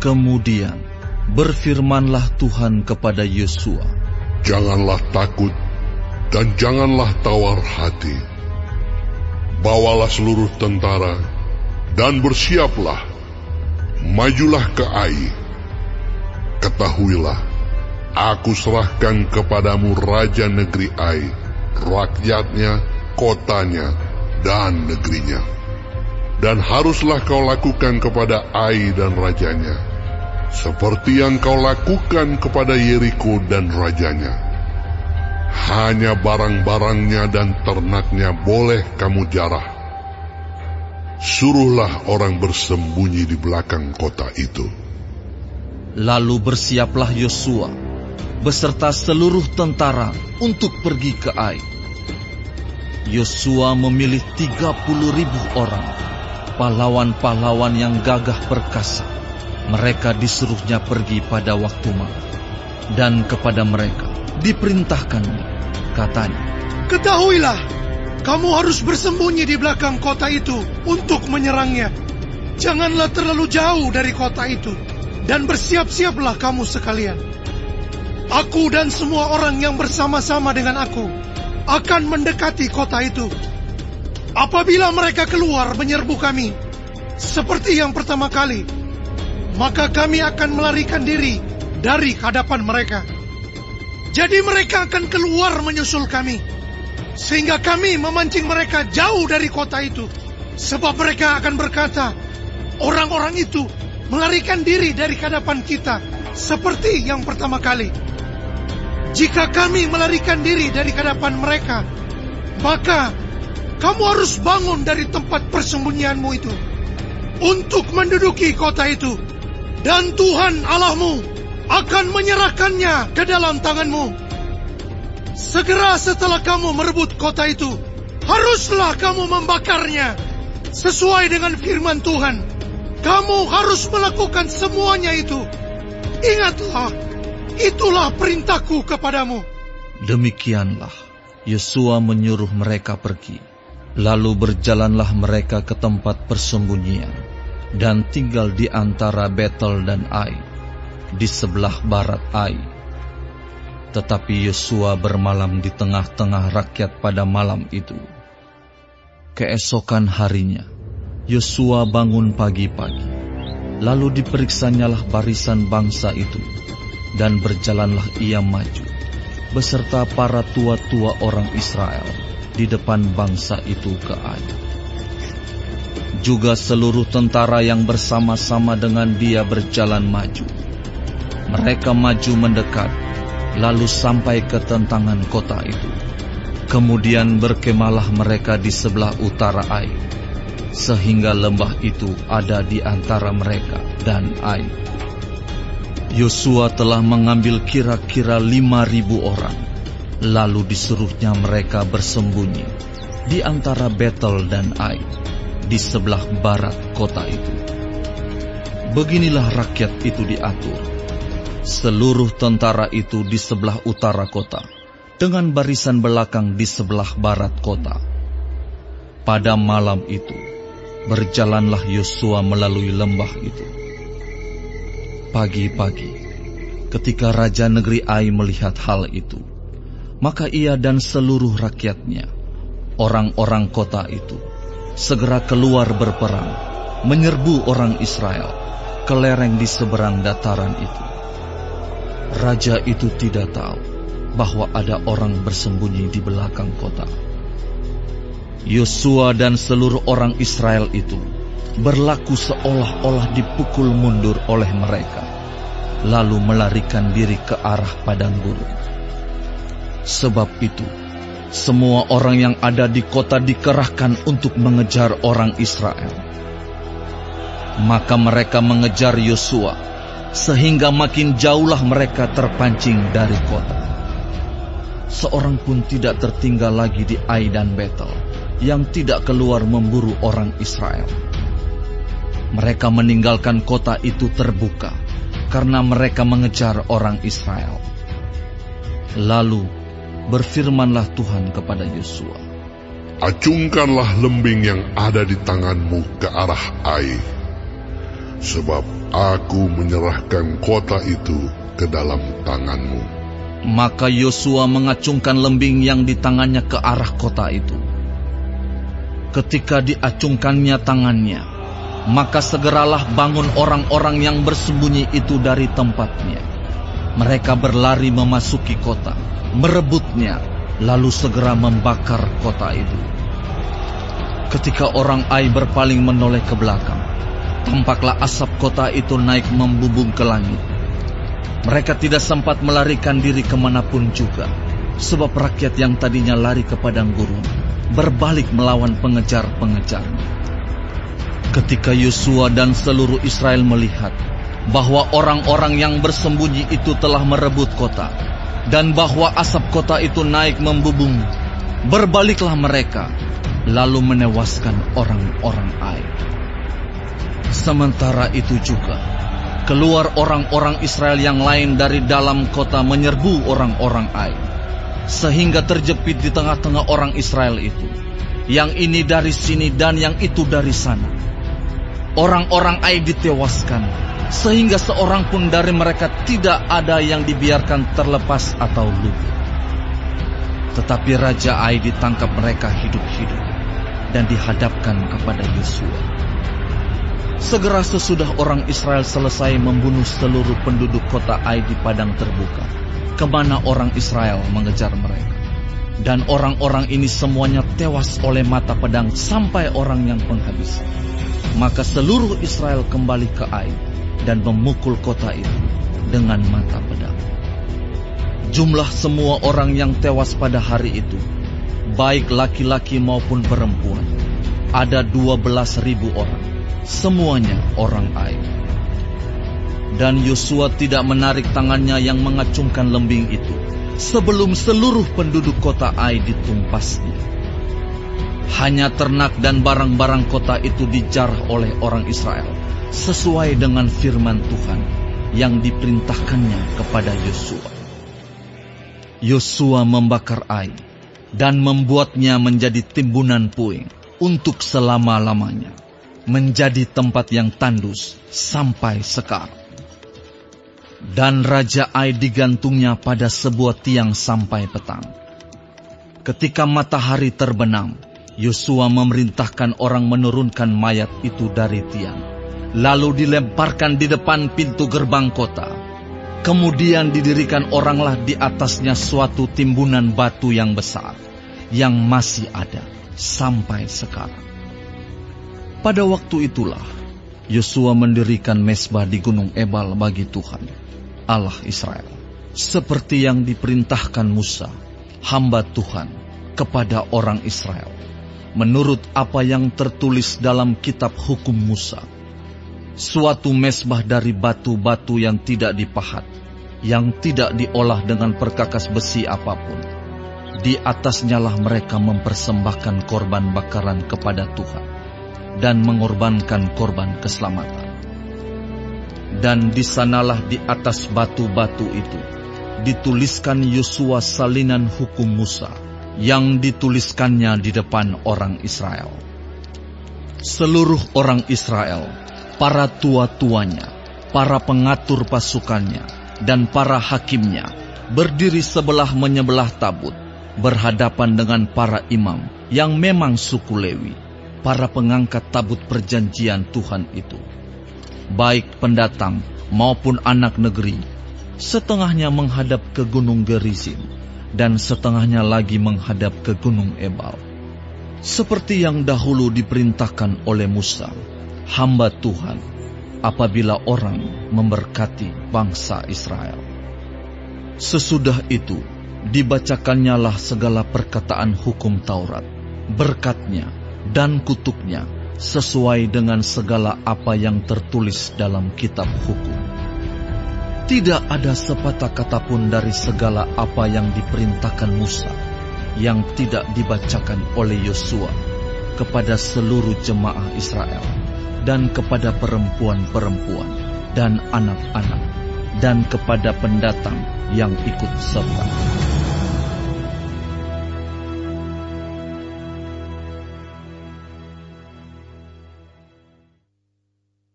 Kemudian berfirmanlah Tuhan kepada Yosua, "Janganlah takut dan janganlah tawar hati. Bawalah seluruh tentara dan bersiaplah. Majulah ke Ai. Ketahuilah, aku serahkan kepadamu raja negeri Ai, rakyatnya, kotanya, dan negerinya. Dan haruslah kau lakukan kepada Ai dan rajanya, seperti yang kau lakukan kepada Yeriko dan rajanya. Hanya barang-barangnya dan ternaknya boleh kamu jarah. Suruhlah orang bersembunyi di belakang kota itu." Lalu bersiaplah Yosua beserta seluruh tentara untuk pergi ke Ai. Yosua memilih 30.000 orang, pahlawan-pahlawan yang gagah perkasa. Mereka disuruhnya pergi pada waktu malam. Dan kepada mereka diperintahkannya, katanya, "Ketahuilah, kamu harus bersembunyi di belakang kota itu untuk menyerangnya. Janganlah terlalu jauh dari kota itu, dan bersiap-siaplah kamu sekalian. Aku dan semua orang yang bersama-sama dengan aku akan mendekati kota itu. Apabila mereka keluar menyerbu kami, seperti yang pertama kali, maka kami akan melarikan diri dari hadapan mereka. Jadi mereka akan keluar menyusul kami, sehingga kami memancing mereka jauh dari kota itu. Sebab mereka akan berkata, orang-orang itu melarikan diri dari hadapan kita, seperti yang pertama kali. Jika kami melarikan diri dari hadapan mereka, maka kamu harus bangun dari tempat persembunyianmu itu untuk menduduki kota itu, dan Tuhan Allahmu akan menyerahkannya ke dalam tanganmu. Segera setelah kamu merebut kota itu, haruslah kamu membakarnya sesuai dengan firman Tuhan. Kamu harus melakukan semuanya itu. Ingatlah, itulah perintahku kepadamu." Demikianlah Yosua menyuruh mereka pergi. Lalu berjalanlah mereka ke tempat persembunyian dan tinggal di antara Betel dan Ai, di sebelah barat Ai. Tetapi Yosua bermalam di tengah-tengah rakyat pada malam itu. Keesokan harinya, Yosua bangun pagi-pagi. Lalu diperiksanyalah barisan bangsa itu, dan berjalanlah ia maju, beserta para tua-tua orang Israel, di depan bangsa itu ke Ai. Juga seluruh tentara yang bersama-sama dengan dia berjalan maju. Mereka maju mendekat, lalu sampai ke tentangan kota itu. Kemudian berkemahlah mereka di sebelah utara Ai, sehingga lembah itu ada di antara mereka dan Ai. Yosua telah mengambil kira-kira 5.000 orang, lalu disuruhnya mereka bersembunyi di antara Betel dan Ai, di sebelah barat kota itu. Beginilah rakyat itu diatur. Seluruh tentara itu di sebelah utara kota, dengan barisan belakang di sebelah barat kota. Pada malam itu, berjalanlah Yosua melalui lembah itu. Pagi-pagi, ketika raja negeri Ai melihat hal itu, maka ia dan seluruh rakyatnya, orang-orang kota itu, segera keluar berperang, menyerbu orang Israel ke lereng di seberang dataran itu. Raja itu tidak tahu bahwa ada orang bersembunyi di belakang kota. Yosua dan seluruh orang Israel itu berlaku seolah-olah dipukul mundur oleh mereka, lalu melarikan diri ke arah padang gurun. Sebab itu, semua orang yang ada di kota dikerahkan untuk mengejar orang Israel. Maka mereka mengejar Yosua, sehingga makin jauhlah mereka terpancing dari kota. Seorang pun tidak tertinggal lagi di Ai dan Betel, yang tidak keluar memburu orang Israel. Mereka meninggalkan kota itu terbuka, karena mereka mengejar orang Israel. Lalu berfirmanlah Tuhan kepada Yosua, "Acungkanlah lembing yang ada di tanganmu ke arah Ai, sebab aku menyerahkan kota itu ke dalam tanganmu. Maka Yosua mengacungkan lembing yang di tangannya ke arah kota itu. Ketika diacungkannya tangannya, maka segeralah bangun orang-orang yang bersembunyi itu dari tempatnya. Mereka berlari memasuki kota, merebutnya, lalu segera membakar kota itu. Ketika orang Ai berpaling menoleh ke belakang, tampaklah asap kota itu naik membubung ke langit. Mereka tidak sempat melarikan diri kemanapun juga, sebab rakyat yang tadinya lari ke padang gurun berbalik melawan pengejar-pengejar. Ketika Yosua dan seluruh Israel melihat bahwa orang-orang yang bersembunyi itu telah merebut kota, dan bahwa asap kota itu naik membubung, berbaliklah mereka, lalu menewaskan orang-orang Ai. Sementara itu juga, keluar orang-orang Israel yang lain dari dalam kota menyerbu orang-orang Ai, sehingga terjepit di tengah-tengah orang Israel itu. Yang ini dari sini dan yang itu dari sana. Orang-orang Ai ditewaskan, sehingga seorang pun dari mereka tidak ada yang dibiarkan terlepas atau luka. Tetapi Raja Ai ditangkap mereka hidup-hidup dan dihadapkan kepada Yosua. Segera sesudah orang Israel selesai membunuh seluruh penduduk kota Ai di padang terbuka, kemana orang Israel mengejar mereka. Dan orang-orang ini semuanya tewas oleh mata pedang sampai orang yang penghabisan. Maka seluruh Israel kembali ke Ai dan memukul kota itu dengan mata pedang. Jumlah semua orang yang tewas pada hari itu, baik laki-laki maupun perempuan, ada 12.000 orang, semuanya orang Ai. Dan Yosua tidak menarik tangannya yang mengacungkan lembing itu sebelum seluruh penduduk kota Ai ditumpasnya. Hanya ternak dan barang-barang kota itu dijarah oleh orang Israel sesuai dengan firman Tuhan yang diperintahkannya kepada Yosua. Yosua membakar Ai dan membuatnya menjadi timbunan puing untuk selama-lamanya, menjadi tempat yang tandus sampai sekarang. Dan Raja Ai digantungnya pada sebuah tiang sampai petang. Ketika matahari terbenam, Yosua memerintahkan orang menurunkan mayat itu dari tiang, lalu dilemparkan di depan pintu gerbang kota. Kemudian didirikan oranglah di atasnya suatu timbunan batu yang besar, yang masih ada sampai sekarang. Pada waktu itulah, Yosua mendirikan mezbah di Gunung Ebal bagi Tuhan, Allah Israel, seperti yang diperintahkan Musa, hamba Tuhan, kepada orang Israel, menurut apa yang tertulis dalam kitab hukum Musa. Suatu mezbah dari batu-batu yang tidak dipahat, yang tidak diolah dengan perkakas besi apapun. Di atasnya lah mereka mempersembahkan korban bakaran kepada Tuhan dan mengorbankan korban keselamatan. Dan di sanalah di atas batu-batu itu dituliskan Yosua salinan hukum Musa yang dituliskannya di depan orang Israel. Seluruh orang Israel, para tua-tuanya, para pengatur pasukannya, dan para hakimnya berdiri sebelah menyebelah tabut, berhadapan dengan para imam yang memang suku Lewi, para pengangkat tabut perjanjian Tuhan itu, baik pendatang maupun anak negeri. Setengahnya menghadap ke Gunung Gerizim, dan setengahnya lagi menghadap ke Gunung Ebal, seperti yang dahulu diperintahkan oleh Musa, hamba Tuhan, apabila orang memberkati bangsa Israel. Sesudah itu, dibacakannya lah segala perkataan hukum Taurat, berkatnya dan kutuknya, sesuai dengan segala apa yang tertulis dalam kitab hukum. Tidak ada sepatah kata pun dari segala apa yang diperintahkan Musa yang tidak dibacakan oleh Yosua kepada seluruh jemaah Israel dan kepada perempuan-perempuan dan anak-anak dan kepada pendatang yang ikut serta.